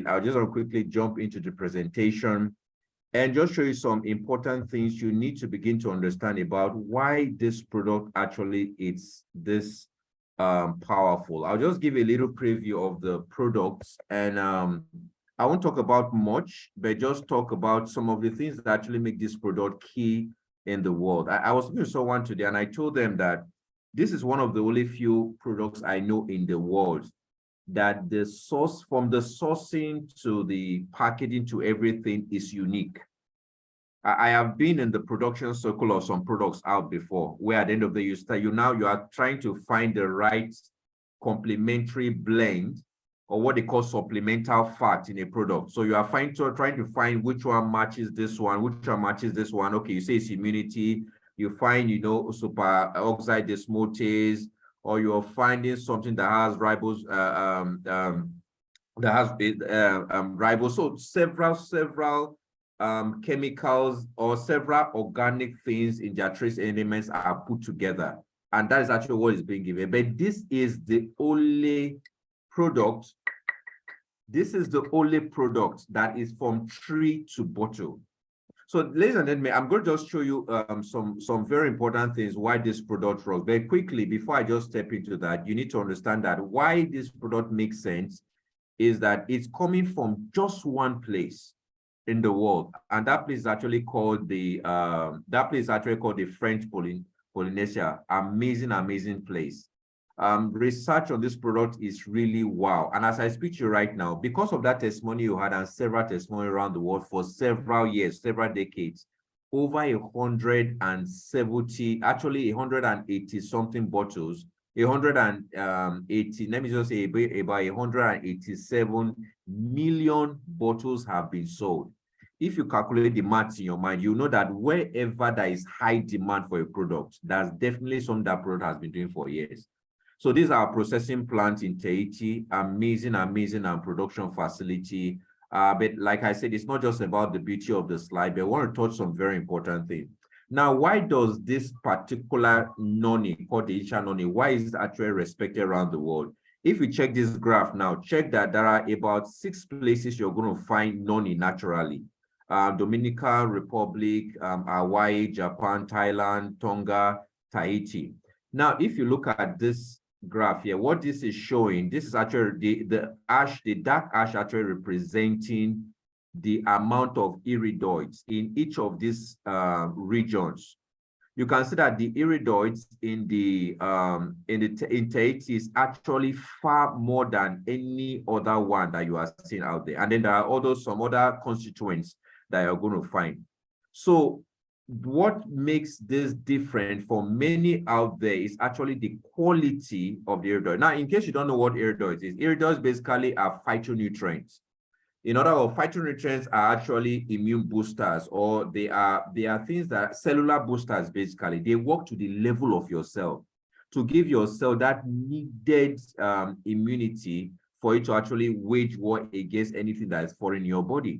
I'll just quickly jump into the presentation and just show you some important things you need to begin to understand about why this product actually is this powerful. I'll just give a little preview of the products, and I won't talk about much, but just talk about some of the things that actually make this product key in the world. I was talking to someone today, and I told them that this is one of the only few products I know in the world that the source, from the sourcing to the packaging to everything, is unique. I have been in the production circle of some products out before, where at the end of the day, you are trying to find the right complementary blend, or what they call supplemental fat in a product. So you are trying to find which one matches this one, which one matches this one. Okay, you say it's immunity, you find, super oxide dismutase, or you're finding something that has ribose, ribose. So several chemicals or several organic things in their trace elements are put together, and that is actually what is being given. But this is the only product. This is the only product that is from tree to bottle. So, ladies and gentlemen, I'm going to just show you some very important things why this product works. Very quickly, before I just step into that, you need to understand that why this product makes sense is that it's coming from just one place in the world, and that place is actually called the French Polynesia. Amazing place. Research on this product is really wow. And as I speak to you right now, because of that testimony you had and several testimonies around the world for several years, several decades, over 170, actually 180 something bottles, 180, let me just say about 187 million bottles have been sold. If you calculate the math in your mind, you know that wherever there is high demand for a product, that's definitely something that product has been doing for years. So these are our processing plant in Tahiti, amazing production facility. But like I said, it's not just about the beauty of the slide, but I want to touch some very important things. Now, why does this particular noni, called the Isha noni, why is it actually respected around the world? If you check this graph now, check that there are about 6 places you're going to find noni naturally. Dominican Republic, Hawaii, Japan, Thailand, Tonga, Tahiti. Now, if you look at this graph here, what this is showing, this is actually the dark ash actually representing the amount of iridoids in each of these regions. You can see that the iridoids in Tahiti is actually far more than any other one that you are seeing out there. And then there are also some other constituents that you're going to find. So what makes this different for many out there is actually the quality of the iridoid. Now, in case you don't know what iridoids is, iridoids basically are phytonutrients. In other words, phytonutrients are actually immune boosters, or they are things that cellular boosters. Basically, they work to the level of your cell to give your cell that needed immunity for it to actually wage war against anything that is foreign in your body.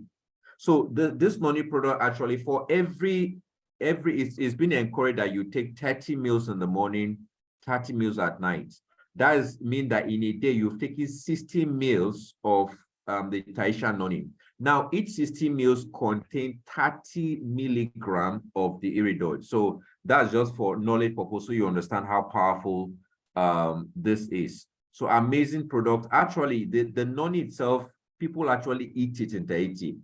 So this noni product actually, for it's been encouraged that you take 30 meals in the morning, 30 meals at night. That means that in a day you've taken 60 meals of the Tahitian noni. Now, each 60 meals contain 30 milligrams of the iridoid. So that's just for knowledge purpose, so you understand how powerful this is. So amazing product. Actually, the noni itself, people actually eat it in Tahiti.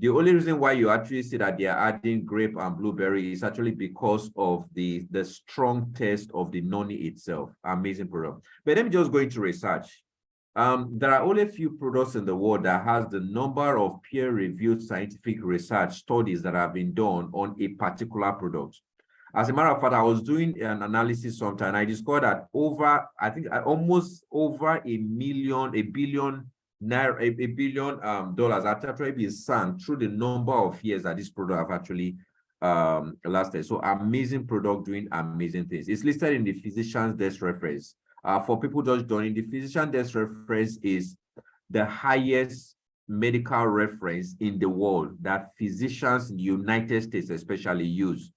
The only reason why you actually see that they are adding grape and blueberry is actually because of the strong taste of the noni itself. Amazing product. But let me just go into research. There are only a few products in the world that has the number of peer-reviewed scientific research studies that have been done on a particular product. As a matter of fact, I was doing an analysis sometime, and I discovered that almost over $1 billion dollars actually been sunk through the number of years that this product have actually lasted. So amazing product doing amazing things. It's listed in the physician's desk reference. For people just joining, the physician desk reference is the highest medical reference in the world that physicians in the United States especially use.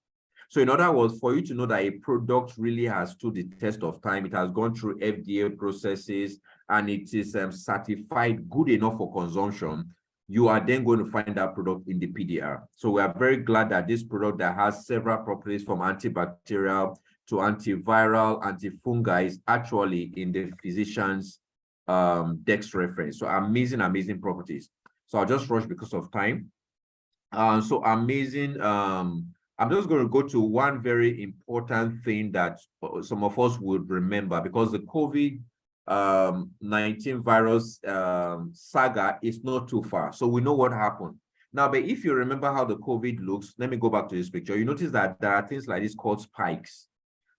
So in other words, for you to know that a product really has stood the test of time, it has gone through FDA processes, and it is certified good enough for consumption, you are then going to find that product in the PDR. So we are very glad that this product that has several properties from antibacterial to antiviral, antifungi is actually in the physician's DEX reference. So amazing, amazing properties. So I'll just rush because of time. So amazing. I'm just going to go to one very important thing that some of us would remember, because the COVID-19 virus saga is not too far. So we know what happened. Now, but if you remember how the COVID looks, let me go back to this picture. You notice that there are things like this called spikes.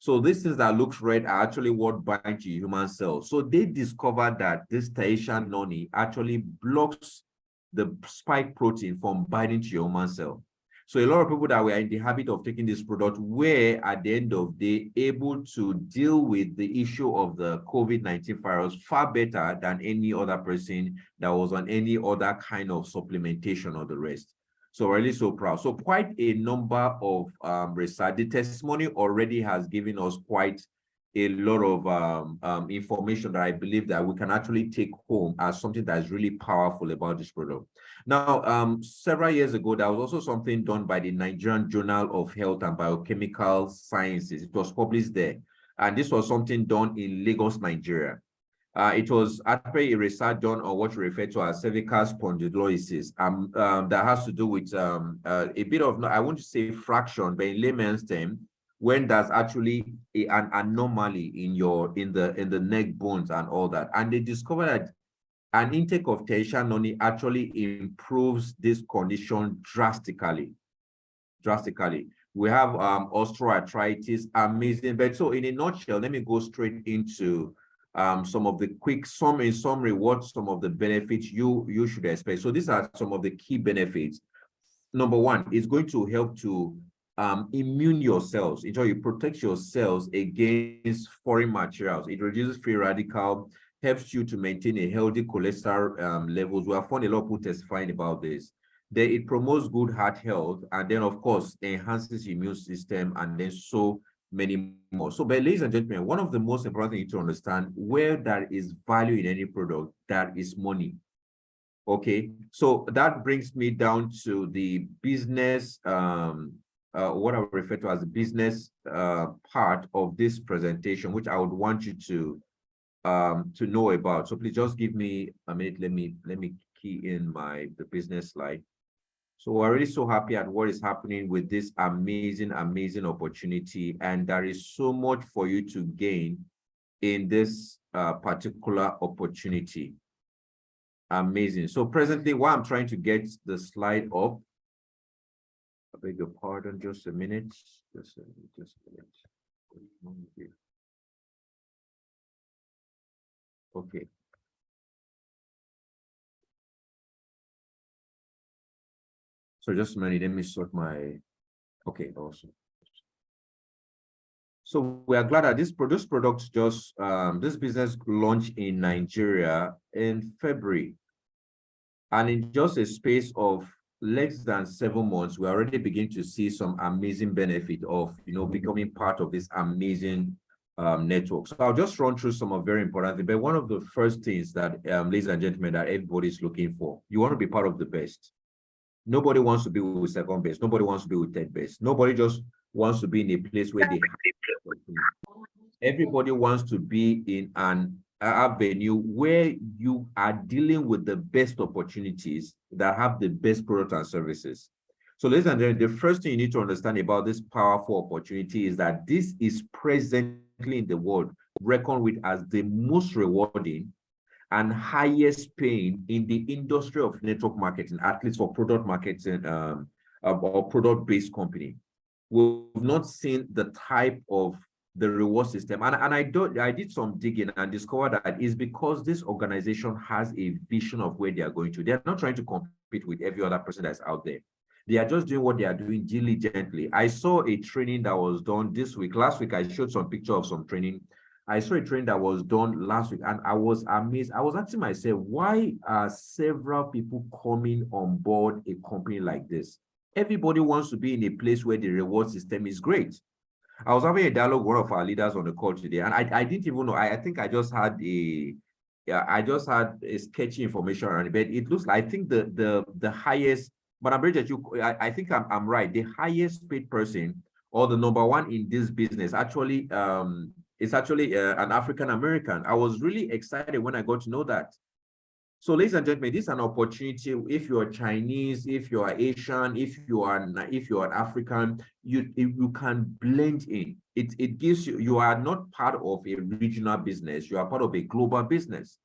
So these things that looks red are actually what bind to human cells. So they discovered that this Taishan noni actually blocks the spike protein from binding to your human cell. So a lot of people that were in the habit of taking this product were, at the end of the day, able to deal with the issue of the COVID-19 virus far better than any other person that was on any other kind of supplementation or the rest. So really so proud. So quite a number of research. The testimony already has given us quite a lot of information that I believe that we can actually take home as something that is really powerful about this product. Now, several years ago, there was also something done by the Nigerian Journal of Health and Biochemical Sciences. It was published there. And this was something done in Lagos, Nigeria. It was actually a research done on what we refer to as cervical spondylosis, that has to do with a bit of, I won't say fraction, but in layman's term, when there's actually an anomaly in the neck bones and all that. And they discovered that an intake of Taishan noni actually improves this condition drastically. We have osteoarthritis, amazing. But so in a nutshell, let me go straight into some of the quick in summary, what some of the benefits you should expect. So these are some of the key benefits. Number one, it's going to help to immune your cells. It protects your cells against foreign materials. It reduces free radical, helps you to maintain a healthy cholesterol levels. We have found a lot of people testifying about this. Then it promotes good heart health, and then of course enhances the immune system, and then so many more. So, but ladies and gentlemen, one of the most important things to understand, where there is value in any product, there is money. Okay, so that brings me down to the business, what I refer to as the business part of this presentation, which I would want you to know about. So please just give me a minute. Let me key in the business slide. So we're really so happy at what is happening with this amazing opportunity, and there is so much for you to gain in this particular opportunity. Amazing. So presently, while I'm trying to get the slide up, I beg your pardon, just a minute. Just a minute. Okay. So just a minute, let me sort my, okay, awesome. So we are glad that this product just, this business launched in Nigeria in February. And in just a space of less than 7 months, we already begin to see some amazing benefit of, becoming part of this amazing network. So I'll just run through some of very important things. But one of the first things that, ladies and gentlemen, that everybody is looking for, you want to be part of the best. Nobody wants to be with second best. Nobody wants to be with third best. Nobody just wants to be in a place where they everybody wants to be in an avenue where you are dealing with the best opportunities that have the best products and services. So ladies and gentlemen, the first thing you need to understand about this powerful opportunity is that this is presently in the world reckoned with as the most rewarding and highest paying in the industry of network marketing, at least for product marketing or product-based company. We've not seen the type of the reward system. And I did some digging and discovered that it's because this organization has a vision of where they are going to. They're not trying to compete with every other person that's out there. They are just doing what they are doing diligently. I saw a training that was done this week. Last week, I showed some picture of some training. I saw a training that was done last week, and I was amazed. I was asking myself, why are several people coming on board a company like this? Everybody wants to be in a place where the reward system is great. I was having a dialogue with one of our leaders on the call today, and I didn't even know. I think I just had a, yeah, I just had a sketchy information around it, but it looks like, I think the highest, but I'm pretty sure I think I'm right. The highest paid person, or the number one in this business, actually is actually an African American. I was really excited when I got to know that. So, ladies and gentlemen, this is an opportunity. If you are Chinese, if you are Asian, if you are an African, you can blend in. It gives you, you are not part of a regional business, you are part of a global business.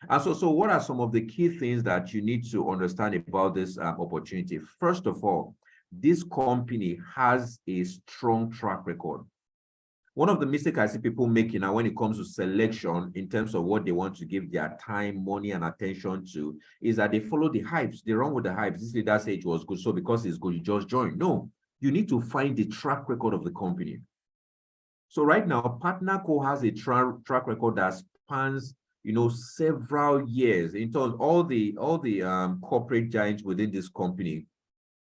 And so what are some of the key things that you need to understand about this opportunity? First of all, this company has a strong track record. One of the mistakes I see people making now when it comes to selection in terms of what they want to give their time, money, and attention to is that they follow the hypes. They run with the hypes. This leader said it was good, so because it's good, you just join. No, you need to find the track record of the company. So right now, PartnerCo has a track record that spans, several years. In terms of all the corporate giants within this company,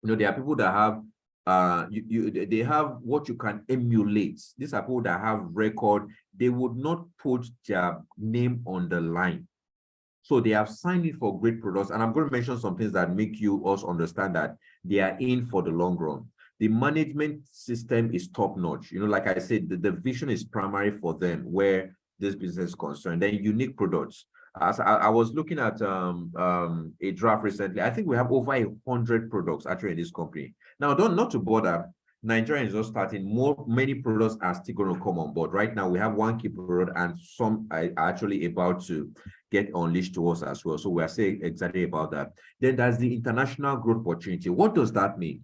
there are people that have they have what you can emulate. These are people that have record. They would not put their name on the line. So they have signed in for great products. And I'm going to mention some things that make you also understand that they are in for the long run. The management system is top notch. Like I said, the vision is primary for them where this business is concerned. Then unique products. As I was looking at a draft recently, I think we have over 100 products actually in this company. Now, not to bother, Nigeria is just starting. Many products are still going to come on board. Right now, we have one key product, and some are actually about to get unleashed to us as well. So we are saying exactly about that. Then there's the international growth opportunity. What does that mean?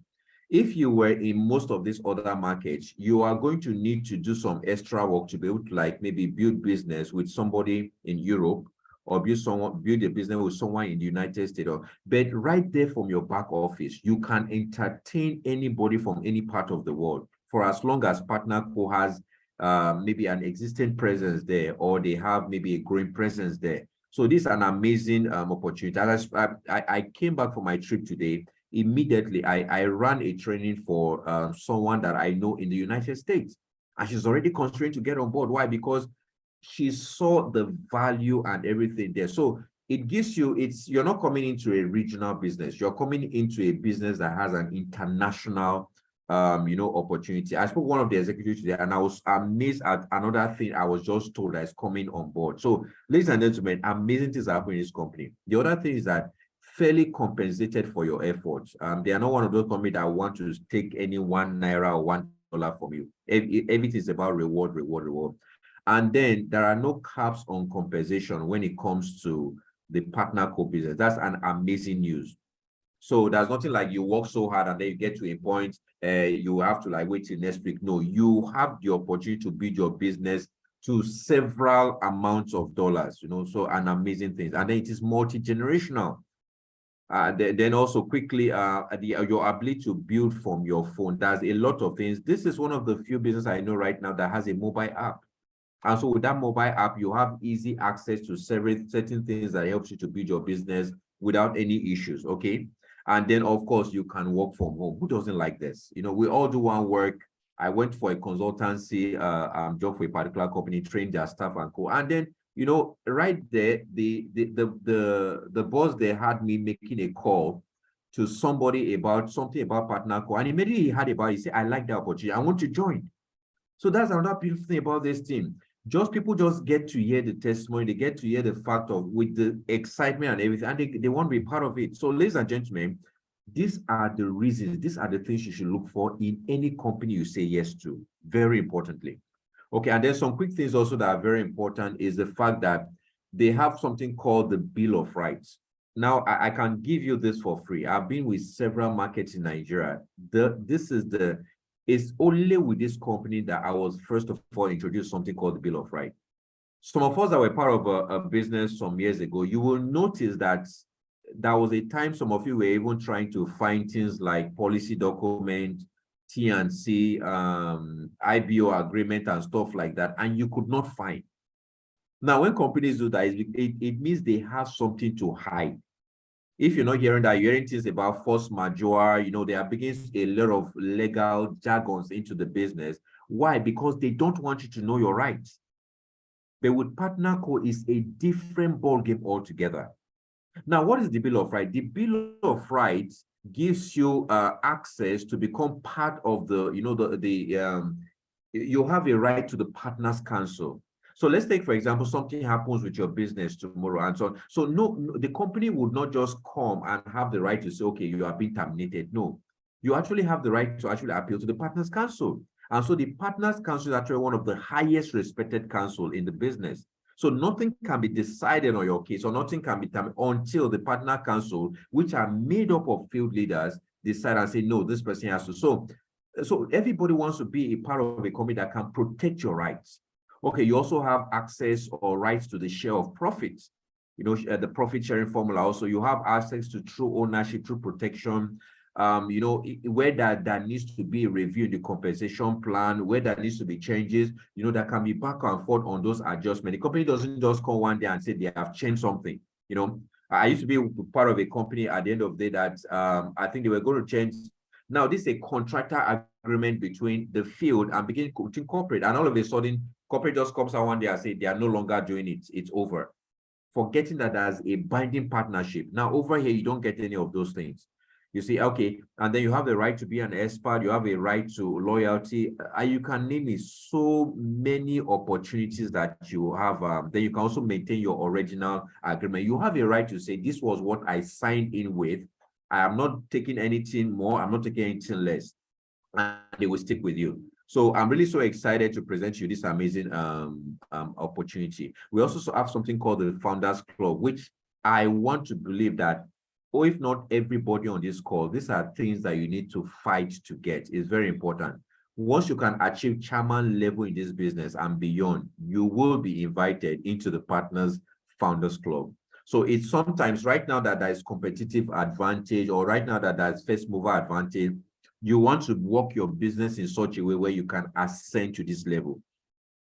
If you were in most of these other markets, you are going to need to do some extra work to be able to, like, maybe build business with somebody in Europe, or build a business with someone in the United States. But right there from your back office, you can entertain anybody from any part of the world for as long as PartnerCo has maybe an existing presence there, or they have maybe a growing presence there. So this is an amazing opportunity. As I came back from my trip today, immediately I ran a training for someone that I know in the United States, and she's already constrained to get on board. Why? Because she saw the value and everything there. So it gives you, you're not coming into a regional business, you're coming into a business that has an international opportunity. I spoke to one of the executives today, and I was amazed at another thing I was just told that is coming on board. So, ladies and gentlemen, amazing things are happening in this company. The other thing is that fairly compensated for your efforts. They are not one of those companies that want to take any $1 or $1 from you. Everything is about reward. And then there are no caps on compensation when it comes to the PartnerCo business. That's an amazing news. So there's nothing like you work so hard and then you get to a point you have to wait till next week. No, you have the opportunity to build your business to several amounts of dollars, so an amazing thing. And then it is multi-generational. Then also quickly, your ability to build from your phone. There's a lot of things. This is one of the few businesses I know right now that has a mobile app. And so with that mobile app, you have easy access to certain things that helps you to build your business without any issues, okay? And then, of course, you can work from home. Who doesn't like this? We all do one work. I went for a consultancy job for a particular company, trained their staff and co. And then, right there, the boss there had me making a call to somebody about something about PartnerCo. And immediately he he said, I like the opportunity. I want to join. So that's another beautiful thing about this team. People just get to hear the testimony, they get to hear the fact of with the excitement and everything, and they want to be part of it. So, ladies and gentlemen, these are the reasons, these are the things you should look for in any company you say yes to, very importantly. Okay, and there's some quick things also that are very important is the fact that they have something called the Bill of Rights. Now, I can give you this for free. I've been with several markets in Nigeria. It's only with this company that I was first of all introduced something called the Bill of Rights. Some of us that were part of a business some years ago, you will notice that there was a time some of you were even trying to find things like policy document, T&C, IBO agreement and stuff like that, and you could not find. Now, when companies do that, it means they have something to hide. If you're not hearing that, you're hearing things about force majeure, they are bringing a lot of legal jargons into the business. Why? Because they don't want you to know your rights. But with PartnerCo is a different ballgame altogether. Now, what is the Bill of Rights? The Bill of Rights gives you access to become part of the, you have a right to the Partners Council. So let's take, for example, something happens with your business tomorrow and so on. So no, the company would not just come and have the right to say, okay, you are being terminated. No, you actually have the right to actually appeal to the Partners Council. And so the Partners Council is actually one of the highest respected council in the business. So nothing can be decided on your case or nothing can be determined until the Partner Council, which are made up of field leaders, decide and say, no, this person has to. So everybody wants to be a part of a company that can protect your rights. Okay, you also have access or rights to the share of profits. The profit sharing formula also, you have access to true ownership, true protection. Where that needs to be a review in the compensation plan, where there needs to be changes, that can be back and forth on those adjustments. The company doesn't just come one day and say they have changed something. I used to be part of a company at the end of the day that I think they were going to change. Now, this is a contractor agreement between the field and between corporate, and all of a sudden, corporate just comes out one day and say they are no longer doing it. It's over. Forgetting that there's a binding partnership. Now, over here, you don't get any of those things. You see, okay, and then you have the right to be an expert, you have a right to loyalty, and you can name it so many opportunities that you have. Then you can also maintain your original agreement. You have a right to say, this was what I signed in with. I am not taking anything more, I'm not taking anything less, and they will stick with you. So I'm really so excited to present you this amazing opportunity. We also have something called the Founders Club, which I want to believe that, or if not everybody on this call, these are things that you need to fight to get. It's very important. Once you can achieve chairman level in this business and beyond, you will be invited into the Partners Founders Club. So it's sometimes right now that there is competitive advantage, or right now that there's first mover advantage, you want to work your business in such a way where you can ascend to this level.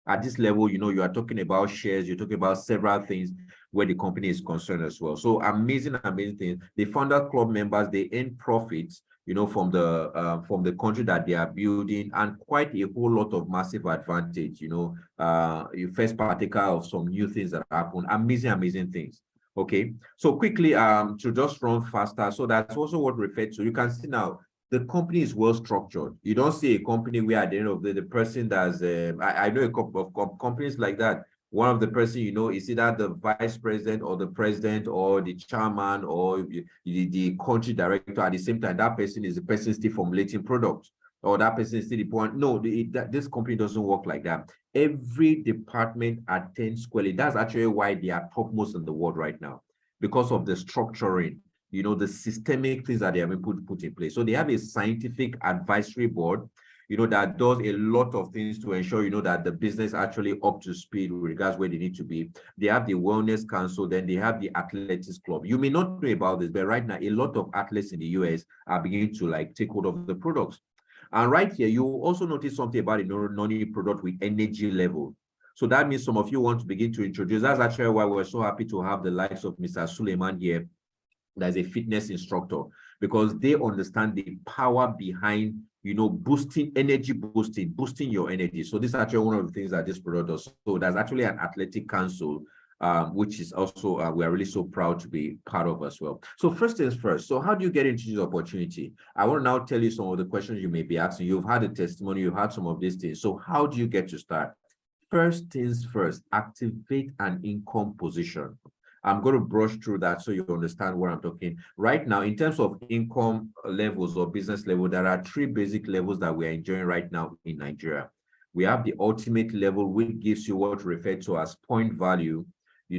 At this level, you are talking about shares, you're talking about several things where the company is concerned as well. So amazing things. The Founder Club members, they earn profits, from the country that they are building, and quite a whole lot of massive advantage. You first partaker of some new things that happen. Amazing things. Okay, so quickly, to just run faster. So that's also what referred to. You can see now, the company is well structured. You don't see a company where at the end of the person that's, I know a couple of companies like that. One of the person, is either the vice president or the president or the chairman or the country director. At the same time, that person is the person still formulating products, or that person is still the point. No, this company doesn't work like that. Every department attends squarely. That's actually why they are topmost in the world right now, because of the structuring, the systemic things that they have been put in place. So they have a scientific advisory board, that does a lot of things to ensure, that the business actually up to speed with regards where they need to be. They have the wellness council, then they have the athletics club. You may not know about this, but right now, a lot of athletes in the US are beginning to take hold of the products. And right here, you also notice something about a non product with energy level. So that means some of you want to begin to introduce. That's actually why we're so happy to have the likes of Mr. Suleiman here, that's a fitness instructor, because they understand the power behind, boosting your energy. So this is actually one of the things that this product does. So there's actually an athletic council, which is also, we are really so proud to be part of as well. So first things first, so how do you get into this opportunity? I want to now tell you some of the questions you may be asking. You've had a testimony, you've had some of these things. So how do you get to start? First things first, activate an income position. I'm going to brush through that so you understand what I'm talking. Right now, in terms of income levels or business level, there are three basic levels that we're enjoying right now in Nigeria. We have the ultimate level, which gives you what referred to as point value,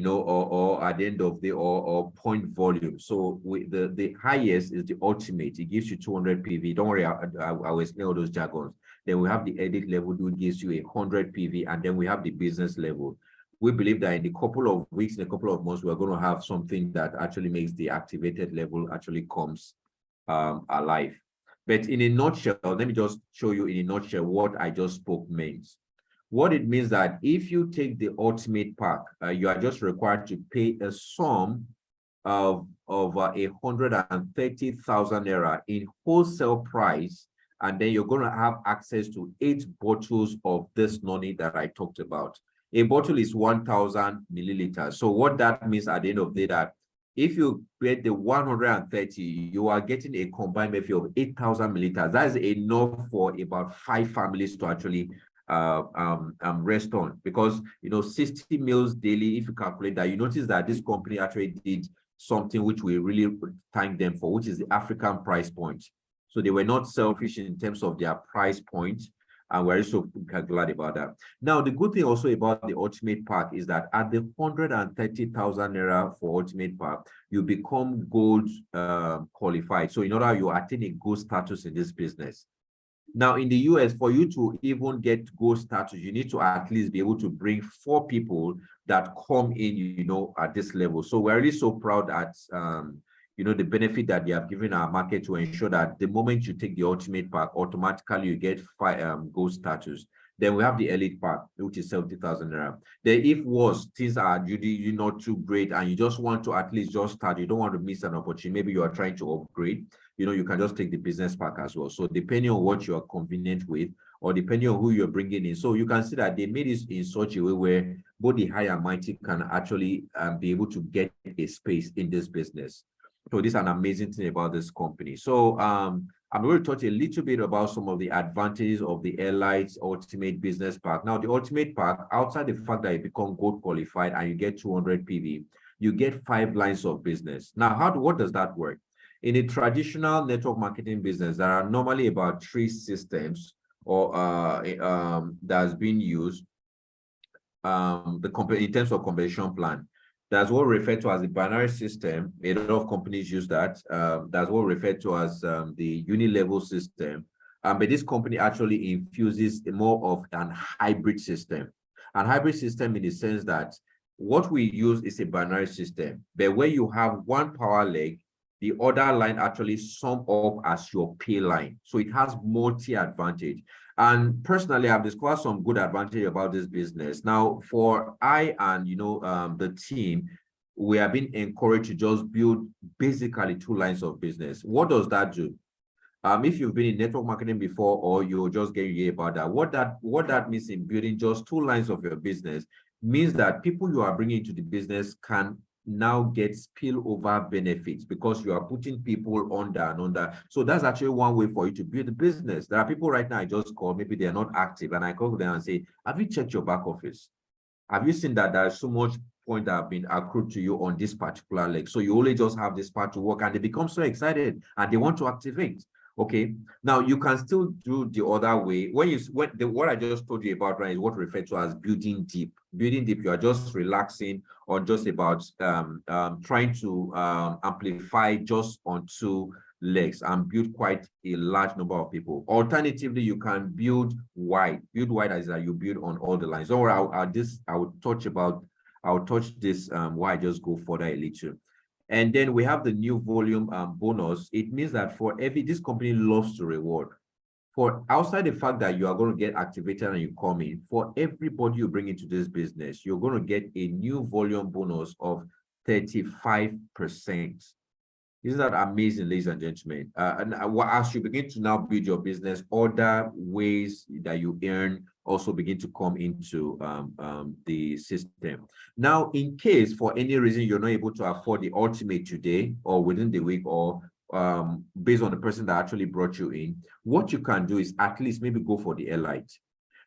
or at the end of the, or point volume. So the highest is the ultimate. It gives you 200 PV. Don't worry, I will explain all those jargons. Then we have the edit level, which gives you 100 PV, and then we have the business level. We believe that in a couple of weeks, in a couple of months, we're going to have something that actually makes the activated level actually comes alive. But in a nutshell, let me just show you in a nutshell what I just spoke means. What it means that if you take the ultimate pack, you are just required to pay a sum of 130,000 naira in wholesale price, and then you're going to have access to 8 bottles of this noni that I talked about. A bottle is 1,000 milliliters. So what that means at the end of the day, that if you get the 130, you are getting a combined maybe of 8,000 milliliters. That is enough for about 5 families to actually rest on, because 60 meals daily. If you calculate that, you notice that this company actually did something which we really thank them for, which is the African price point. So they were not selfish in terms of their price point, and we're so glad about that. Now, the good thing also about the Ultimate Pack is that at the 130,000 naira for Ultimate Pack, you become gold qualified. So in order you attain a gold status in this business. Now, in the US, for you to even get gold status, you need to at least be able to bring 4 people that come in, at this level. So we're really so proud at, the benefit that they have given our market to ensure that the moment you take the Ultimate Pack, automatically you get gold status. Then we have the Elite Pack, which is 70,000 naira. Then if things are really not too great and you just want to at least just start, you don't want to miss an opportunity, maybe you are trying to upgrade, you can just take the business pack as well. So depending on what you're convenient with, or depending on who you're bringing in. So you can see that they made it in such a way where both the high and mighty can actually be able to get a space in this business. So this is an amazing thing about this company. So I'm going to touch a little bit about some of the advantages of the Airlights Ultimate Business Pack. Now, the Ultimate Pack, outside the fact that you become gold qualified and you get 200 PV, you get 5 lines of business. Now, what does that work? In a traditional network marketing business, there are normally about 3 systems or that's been used in terms of compensation plan. That's what referred to as the binary system. A lot of companies use that. That's what referred to as the uni-level system. But this company actually infuses more of an hybrid system. And hybrid system in the sense that what we use is a binary system, but where you have one power leg, the other line actually sum up as your pay line. So it has multi-advantage. And personally, I've discovered some good advantage about this business. Now, for I and the team, we have been encouraged to just build basically 2 lines of business. What does that do? If you've been in network marketing before, or you're just getting hear about that, what that means in building just 2 lines of your business means that people you are bringing into the business can now get spillover benefits, because you are putting people under and under. So that's actually one way for you to build a business. There are people right now I just call, maybe they're not active, and I call them and say, have you checked your back office? Have you seen that there's so much point that have been accrued to you on this particular leg? So you only just have this part to work, and they become so excited and they want to activate. Okay, now you can still do the other way. What I just told you about, right, is what referred to as building deep. Building deep, you are just relaxing or just about trying to amplify just on 2 legs and build quite a large number of people. Alternatively, you can build wide. Build wide as that you build on all the lines. Or I'll touch this why I just go further a little. And then we have the new volume bonus. It means that this company loves to reward. For outside the fact that you are going to get activated and you come in, for everybody you bring into this business, you're going to get a new volume bonus of 35%. Isn't that amazing, ladies and gentlemen? And as you begin to now build your business, other ways that you earn also begin to come into the system. Now, in case for any reason you're not able to afford the Ultimate today or within the week, or based on the person that actually brought you in, what you can do is at least maybe go for the Airlight.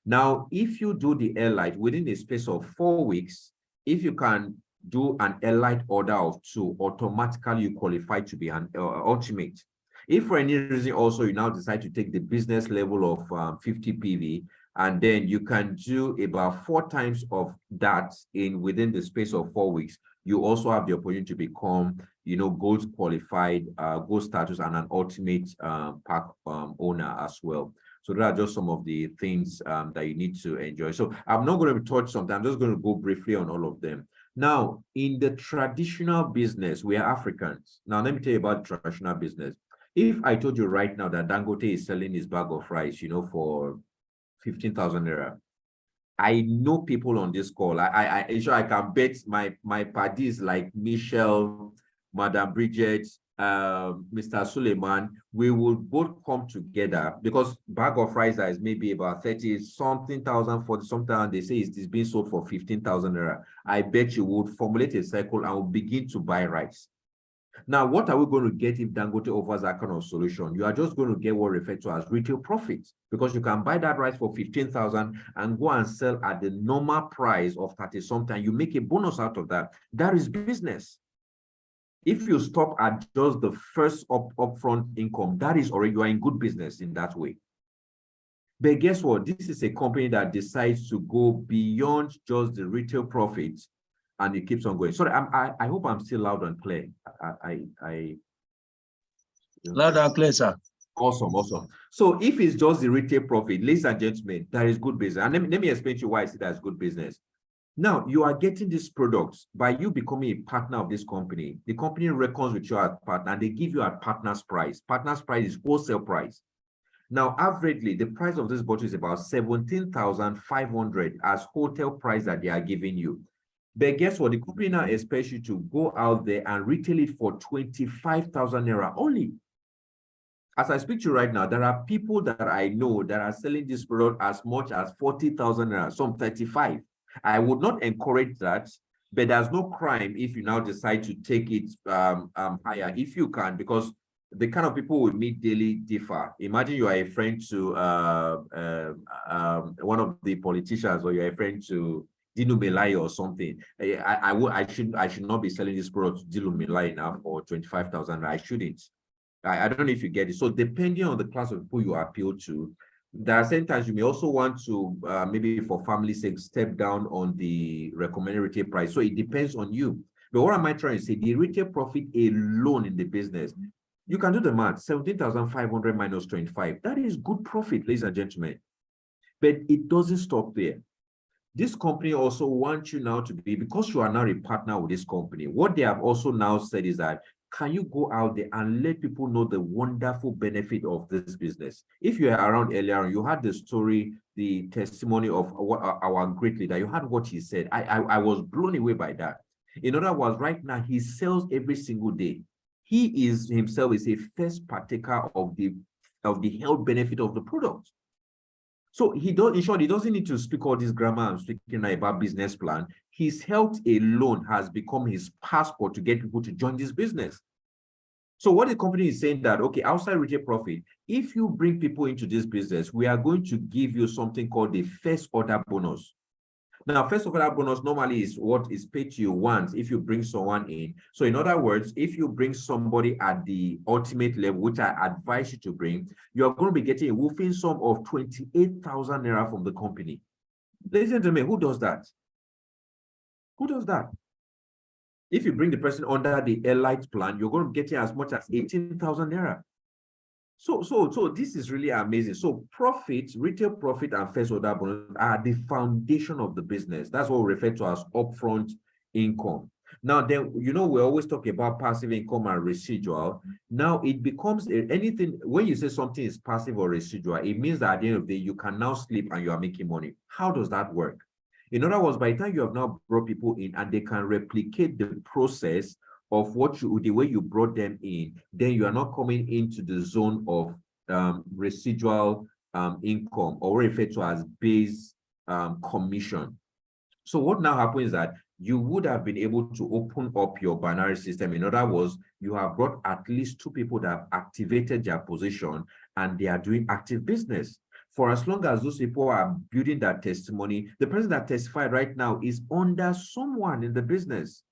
Now, if you do the Airlight within a space of 4 weeks, if you can do an Airlight order of 2, automatically you qualify to be an Ultimate. If for any reason also you now decide to take the business level of 50 PV, and then you can do about 4 times of that within the space of 4 weeks, you also have the opportunity to become, gold qualified, gold status, and an Ultimate pack owner as well. So those are just some of the things that you need to enjoy. So I'm not going to touch something. I'm just going to go briefly on all of them. Now, in the traditional business, we are Africans. Now, let me tell you about traditional business. If I told you right now that Dangote is selling his bag of rice, for 15,000 naira, I know people on this call. I sure I can bet my parties like Michelle, Madam Bridget, Mr. Suleiman, we will both come together because bag of rice is maybe about 30 something thousand, 40 something, they say it's being sold for 15,000 naira. I bet you would formulate a cycle and will begin to buy rice. Now, what are we going to get if Dangote offers that kind of solution? You are just going to get what referred to as retail profits, because you can buy that rice for 15,000 and go and sell at the normal price of 30 something. You make a bonus out of that. That is business. If you stop at just the first upfront income, that is already, you are in good business in that way. But guess what? This is a company that decides to go beyond just the retail profits, and it keeps on going. Sorry, I hope I'm still loud and clear. Loud and clear, sir. Awesome, awesome. So if it's just the retail profit, ladies and gentlemen, that is good business. And let me explain to you why I see that as good business. Now, you are getting these products by you becoming a partner of this company. The company reckons with you as partner, and they give you a partner's price. Partner's price is wholesale price. Now, averagely, the price of this bottle is about 17,500 as hotel price that they are giving you. But guess what? The company now expects you to go out there and retail it for 25,000 naira only. As I speak to you right now, there are people that I know that are selling this product as much as 40,000 naira, some 35. I would not encourage that, but there's no crime if you now decide to take it higher, if you can, because the kind of people we meet daily differ. Imagine you are a friend to one of the politicians, or you're a friend to Dino Melai or something. I should not be selling this product to Dino Melai now for 25,000. I shouldn't. I don't know if you get it. So depending on the class of people you appeal to, there are certain times you may also want to maybe for family sake step down on the recommended retail price. So it depends on you. But what am I trying to say? The retail profit alone in the business, you can do the math. 17,500 minus 25. That is good profit, ladies and gentlemen. But it doesn't stop there. This company also wants you now to be, because you are now a partner with this company, what they have also now said is that, can you go out there and let people know the wonderful benefit of this business? If you were around earlier, you had the story, the testimony of our great leader, you had what he said. I was blown away by that. In other words, right now, he sells every single day. He is himself is a first partaker of the health benefit of the product. So he does, in short, he doesn't need to speak all this grammar and speaking about business plan. His health alone has become his passport to get people to join this business. So what the company is saying that, okay, outside retail profit, if you bring people into this business, we are going to give you something called the first order bonus. Now, first order bonus normally is what is paid to you once if you bring someone in. So in other words, if you bring somebody at the ultimate level, which I advise you to bring, you are going to be getting a woofing sum of 28,000 naira from the company. Ladies and gentlemen, who does that? Who does that? If you bring the person under the Elite plan, you're going to get as much as 18,000 naira. So this is really amazing. So profit, retail profit, and first order bonus are the foundation of the business. That's what we refer to as upfront income. Now, then, you know, we always talk about passive income and residual. Now it becomes anything, when you say something is passive or residual, it means that at the end of the day, you can now sleep and you are making money. How does that work? In other words, by the time you have now brought people in and they can replicate the process of the way you brought them in, then you are not coming into the zone of residual income, or referred to as base commission. So what now happens is that you would have been able to open up your binary system. In other words, you have brought at least 2 people that have activated their position and they are doing active business. For as long as those people are building that testimony, the person that testified right now is under someone in the business.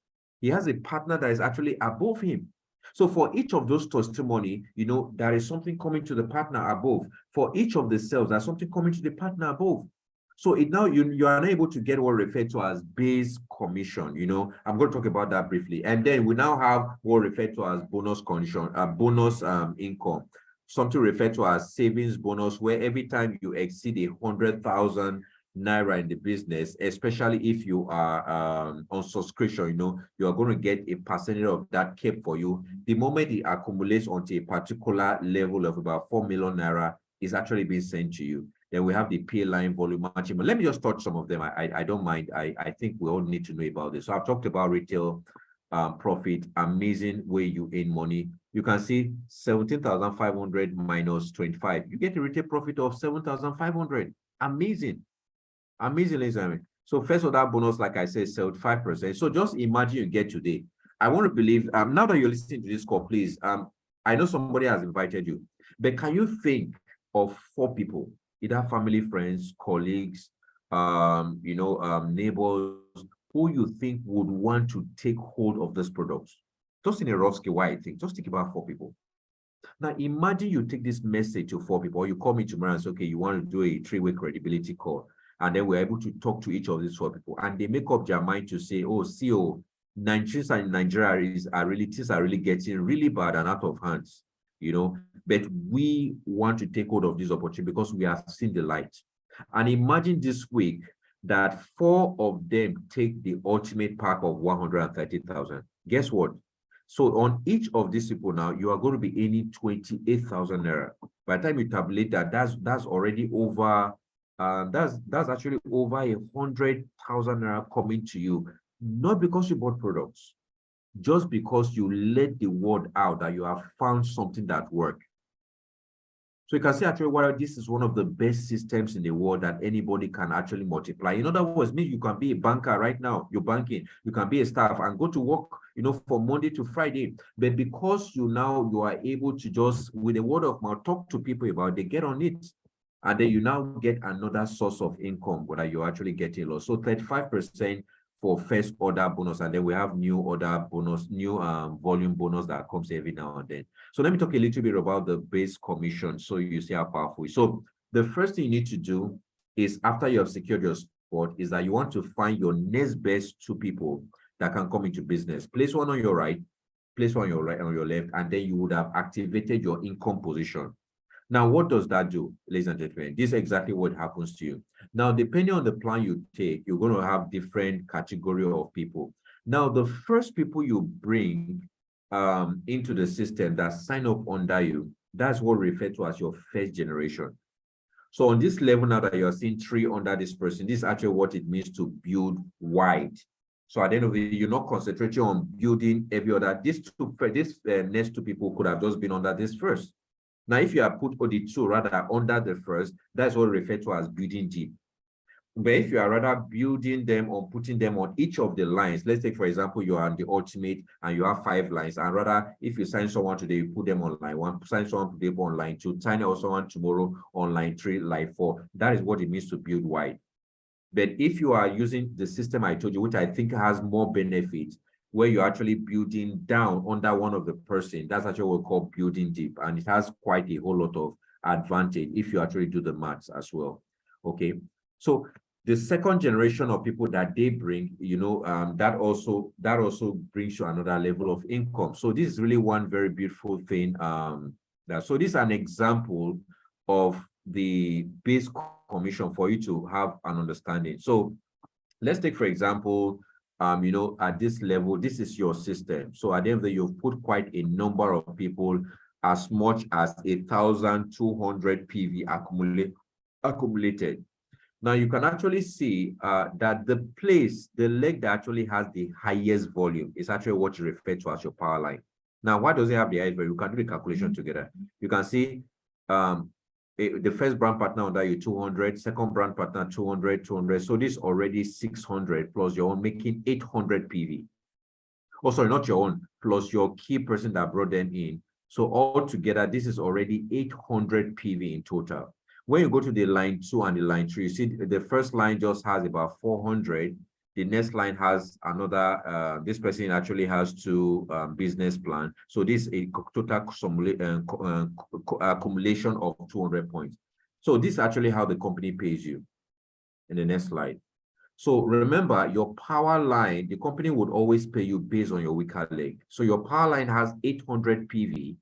He has a partner that is actually above him. So for each of those testimony, you know, there is something coming to the partner above. For each of the sales, there's something coming to the partner above. So it now you are not able to get what referred to as base commission. You know, I'm going to talk about that briefly. And then we now have what referred to as bonus commission, bonus income, something referred to as savings bonus, where every time you exceed 100,000 naira in the business, especially if you are on subscription, you know, you are going to get a percentage of that kept for you. The moment it accumulates onto a particular level of about 4 million naira, is actually being sent to you. Then we have the pay line volume matching. Let me just touch some of them. I don't mind. I think we all need to know about this. So I've talked about retail profit, amazing way you earn money. You can see 17,500 minus 25. You get a retail profit of 7,500. Amazing. Amazing, ladies and gentlemen. So first order bonus, like I said, 75%. So just imagine you get today. I want to believe, now that you're listening to this call, please, I know somebody has invited you, but can you think of 4 people, either family, friends, colleagues, neighbors, who you think would want to take hold of this product? Just in a rough scale, why I think, just think about 4 people. Now, imagine you take this message to 4 people, or you call me tomorrow and say, okay, you want to do a 3-way credibility call. And then we're able to talk to each of these 4 people. And they make up their mind to say, oh, CEO, Nigerians and Nigeria things are really getting really bad and out of hands, but we want to take hold of this opportunity because we have seen the light. And imagine this week that 4 of them take the ultimate pack of 130,000. Guess what? So on each of these people now, you are going to be earning 28,000 naira. By the time you tabulate that, that's already over. That's actually over 100,000 naira coming to you, not because you bought products, just because you let the word out that you have found something that works. So you can see actually why this is one of the best systems in the world that anybody can actually multiply. In other words, means you can be a banker right now, you're banking, you can be a staff and go to work, from Monday to Friday. But because you are able to just, with a word of mouth, talk to people about it, they get on it. And then you now get another source of income, whether you're actually getting lost. So 35% for first order bonus, and then we have new order bonus, new volume bonus that comes every now and then. So let me talk a little bit about the base commission so you see how powerful it is. So the first thing you need to do is, after you have secured your spot, is that you want to find your next best 2 people that can come into business. Place one on your right, place one on your right, on your left, and then you would have activated your income position. Now, what does that do, ladies and gentlemen? This is exactly what happens to you. Now, depending on the plan you take, you're going to have different category of people. Now, the first people you bring into the system that sign up under you, that's what we refer to as your first generation. So on this level now that you're seeing 3 under this person, this is actually what it means to build wide. So at the end of it, you're not concentrating on building every other. Next 2 people could have just been under this first. Now, if you have put the 2 rather under the first, that's what we refer to as building deep. But if you are rather building them or putting them on each of the lines, let's take, for example, you are on the ultimate and you have 5 lines, and rather, if you sign someone today, you put them on line 1, sign someone today on line 2, sign someone tomorrow on line 3, line 4. That is what it means to build wide. But if you are using the system I told you, which I think has more benefits, where you're actually building down under one of the person, that's actually what we call building deep. And it has quite a whole lot of advantage if you actually do the maths as well. Okay. So the second generation of people that they bring, that also brings you another level of income. So this is really one very beautiful thing. So this is an example of the base commission for you to have an understanding. So let's take, for example, at this level, this is your system. So at the end of the day, you've put quite a number of people, as much as 1,200 PV accumulated. Now you can actually see that the leg that actually has the highest volume is actually what you refer to as your power line. Now, why does it have the highest volume? You can do the calculation together. You can see the first brand partner under you 200, second brand partner 200, 200. So this already 600 plus your own, making 800 PV. Oh, sorry, not your own, plus your key person that brought them in. So altogether, this is already 800 PV in total. When you go to the line 2 and the line 3, you see the first line just has about 400. The next line has another, this person actually has 2 business plan. So this is a total accumulation of 200 points. So this is actually how the company pays you. In the next slide. So remember, your power line, the company would always pay you based on your weaker leg. So your power line has 800 PV,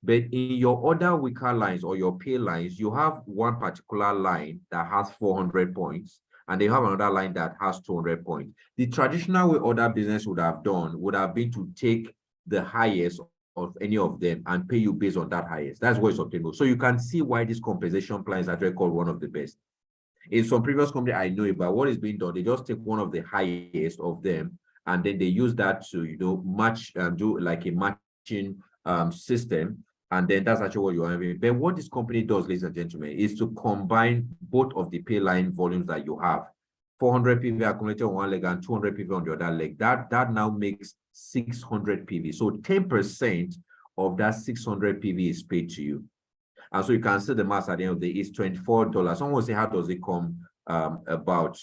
but in your other weaker lines or your pay lines, you have one particular line that has 400 points, and they have another line that has 200 points. The traditional way other business would have done would have been to take the highest of any of them and pay you based on that highest. That's what is obtainable. So you can see why this compensation plan is actually called one of the best. In some previous company I know about what is being done, they just take one of the highest of them and then they use that to, match, do like a matching system, and then that's actually what you're having. But what this company does, ladies and gentlemen, is to combine both of the pay line volumes that you have. 400 PV accumulated on one leg and 200 PV on the other leg. That now makes 600 PV. So 10% of that 600 PV is paid to you. And so you can see the mass at the end of the day is $24. Someone will say, how does it come about?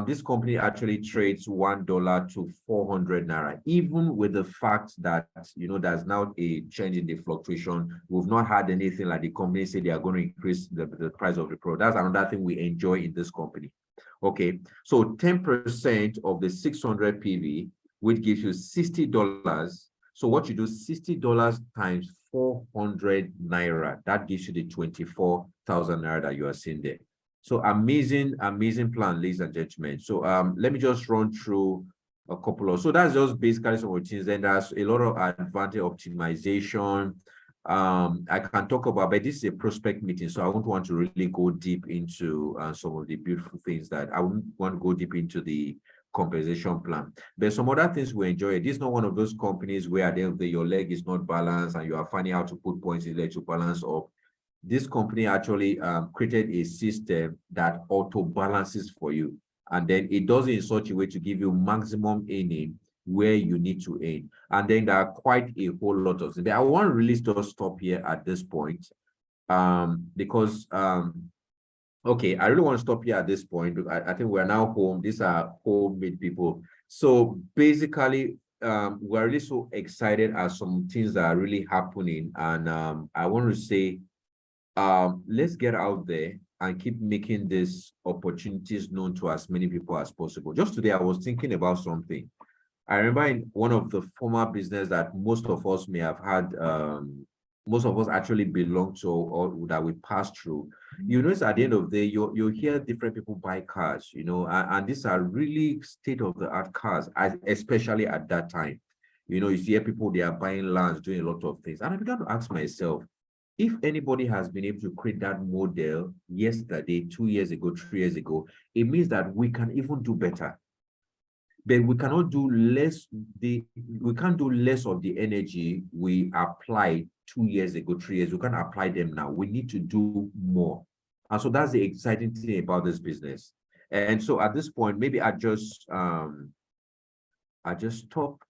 This company actually trades $1 to 400 naira, even with the fact that, there's now a change in the fluctuation. We've not had anything like the company say they are going to increase the price of the product. That's another thing we enjoy in this company. Okay, so 10% of the 600 PV, which gives you $60. So what you do, $60 times 400 naira, that gives you the 24,000 naira that you are seeing there. So amazing plan, ladies and gentlemen. So let me just run through a couple of, so that's just basically some of the things. Then there's a lot of advantage optimization. I can talk about, but this is a prospect meeting, so I won't want to really go deep into some of the beautiful things that I wouldn't want to go deep into the compensation plan. But some other things we enjoy. This is not one of those companies where at the end of the day, your leg is not balanced and you are finding out to put points in there to balance up. This company actually created a system that auto balances for you, and then it does it in such a way to give you maximum earning where you need to earn. And then there are quite a whole lot of things. But I want to really just stop here at this point, because okay, I really want to stop here at this point because I think we're now home. These are homemade people. So basically, we're really so excited at some things that are really happening. And I want to say, let's get out there and keep making these opportunities known to as many people as possible. Just today, I was thinking about something. I remember in one of the former business that most of us may have had, most of us actually belong to, or that we passed through. You notice at the end of the day, you hear different people buy cars, and these are really state-of-the-art cars, especially at that time. You hear people, they are buying lands, doing a lot of things. And I began to ask myself, if anybody has been able to create that model yesterday, 2 years ago, 3 years ago, it means that we can even do better. But we cannot do less. We can't do less of the energy we applied 2 years ago, 3 years. We can't apply them now. We need to do more. And so that's the exciting thing about this business. And so at this point, maybe I just stop